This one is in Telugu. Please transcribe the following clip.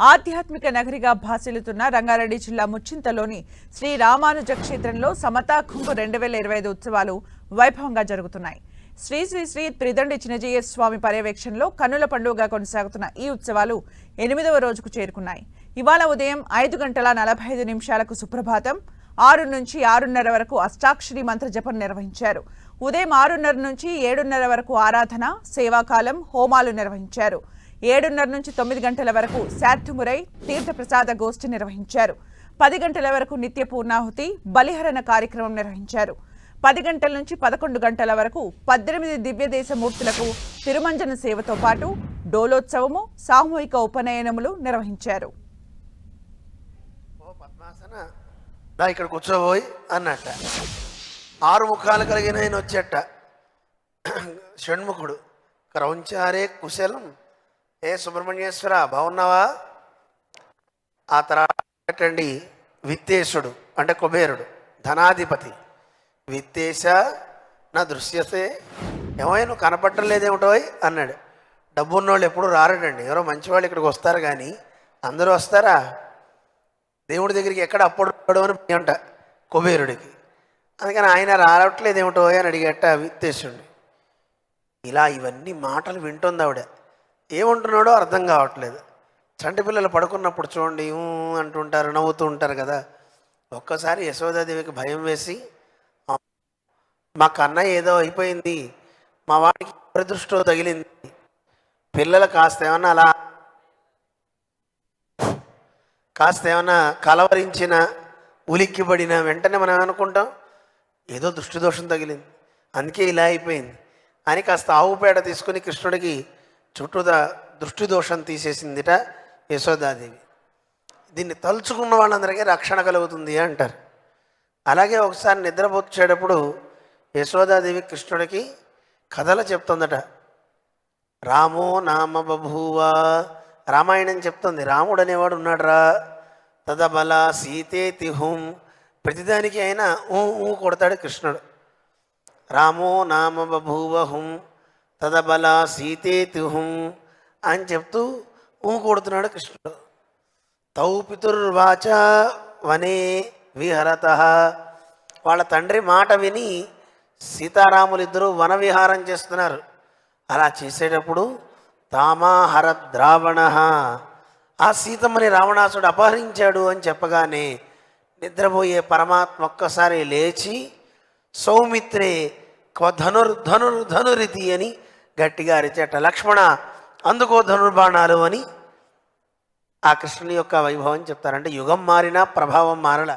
ఆధ్యాత్మిక నగరిగా భాసిల్లుతున్న రంగారెడ్డి జిల్లా ముచ్చింతలోని శ్రీ రామానుజ క్షేత్రంలో సమతా కుంభ 2025 ఉత్సవాలు వైభవంగా జరుగుతున్నాయి. శ్రీ శ్రీ శ్రీ త్రిదండి చిన్నజీయ స్వామి పర్యవేక్షణలో కన్నుల పండుగగా కొనసాగుతున్న ఈ ఉత్సవాలు 8వ రోజుకు చేరుకున్నాయి. ఇవాళ ఉదయం 5:45 సుప్రభాతం, 6 నుంచి 6:30 వరకు అష్టాక్షరి మంత్ర జపం నిర్వహించారు. ఉదయం 6:30 నుంచి 7:30 వరకు ఆరాధన, సేవాకాలం, హోమాలు నిర్వహించారు. 7:30 నుంచి 9 గంటల వరకు శార్థమురై తీర్థప్రసాద గోష్ఠి నిర్వహించారు. 10 గంటల వరకు నిత్య పూర్ణాహుతి, బలిహరణ కార్యక్రమం నిర్వహించారు. 10 గంటల నుంచి 11 గంటల వరకు 18 దివ్యదేశ మూర్తులకు తిరుమంజన సేవతో పాటు డోలోత్సవము, సామూహిక ఉపనయనములు నిర్వహించారు. ఇక్కడ కూర్చోబోయి అన్నట్ట 6 ముఖాలు కలిగిన ఆయన వచ్చేట షణ్ముఖుడు. క్రౌంచారే కుశలం, ఏ సుబ్రహ్మణ్యేశ్వర బాగున్నావా? ఆ తర్వాత విత్తేశుడు అంటే కుబేరుడు, ధనాధిపతి. విత్తేశ నా దృశ్యతే, ఏమో నువ్వు కనపడటం లేదేమిటో అన్నాడు. డబ్బున్నోళ్ళు ఎప్పుడు రారడండి, ఎవరో మంచివాళ్ళు ఇక్కడికి వస్తారు కానీ అందరూ వస్తారా? దేవుడి దగ్గరికి ఎక్కడ అప్పుడు అని అంట కుబేరుడికి. అందుకని ఆయన రావట్లేదేమిటో అని అడిగట విత్తేశుడిని. ఇలా ఇవన్నీ మాటలు వింటుంది ఆవిడ, ఏమంటున్నాడో అర్థం కావట్లేదు. చంటి పిల్లలు పడుకున్నప్పుడు చూడండి అంటుంటారు, నవ్వుతూ ఉంటారు కదా. ఒక్కసారి యశోదాదేవికి భయం వేసి, మా కన్నయ్య ఏదో అయిపోయింది, మా వాడికి ప్రదృష్టో తగిలింది, పిల్లలు కాస్త ఏమన్నా కలవరించిన, ఉలిక్కిపడిన వెంటనే మనం ఏమనుకుంటాం, ఏదో దృష్టిదోషం తగిలింది, అందుకే ఇలా అయిపోయింది అని కాస్త ఆవు పేడ తీసుకుని కృష్ణుడికి చుట్టూదా దృష్టిదోషం తీసేసిందిట యశోదాదేవి. దీన్ని తలుచుకున్న వాళ్ళందరికీ రక్షణ కలుగుతుంది అంటారు. అలాగే ఒకసారి నిద్రపోచేటప్పుడు యశోదాదేవి కృష్ణుడికి కథలు చెప్తుందట. రామో నామ బభూవా, రామాయణం చెప్తుంది. రాముడు అనేవాడు ఉన్నాడురా. తదబల సీతేతి హుం, ప్రతిదానికి అయినా కొడతాడు కృష్ణుడు. రామో నామ బభూవ హుం తదబల సీతేతి హుం అని చెప్తూ కొడుతున్నాడు కృష్ణుడు. తౌ పితుర్వాచ వనే విహరత, వాళ్ళ తండ్రి మాట విని సీతారాములు ఇద్దరూ వన విహారం చేస్తున్నారు. అలా చేసేటప్పుడు తామాహరత్ రావణ, ఆ సీతమ్మని రావణాసుడు అపహరించాడు అని చెప్పగానే నిద్రపోయే పరమాత్మ ఒక్కసారి లేచి సౌమిత్రే క్వ ధనురితి అని గట్టిగా అరిచేట. లక్ష్మణ అందుకో ధనుర్బాణాలు అని ఆ కృష్ణుని యొక్క వైభవం చెప్తారంటే యుగం మారినా ప్రభావం మారల.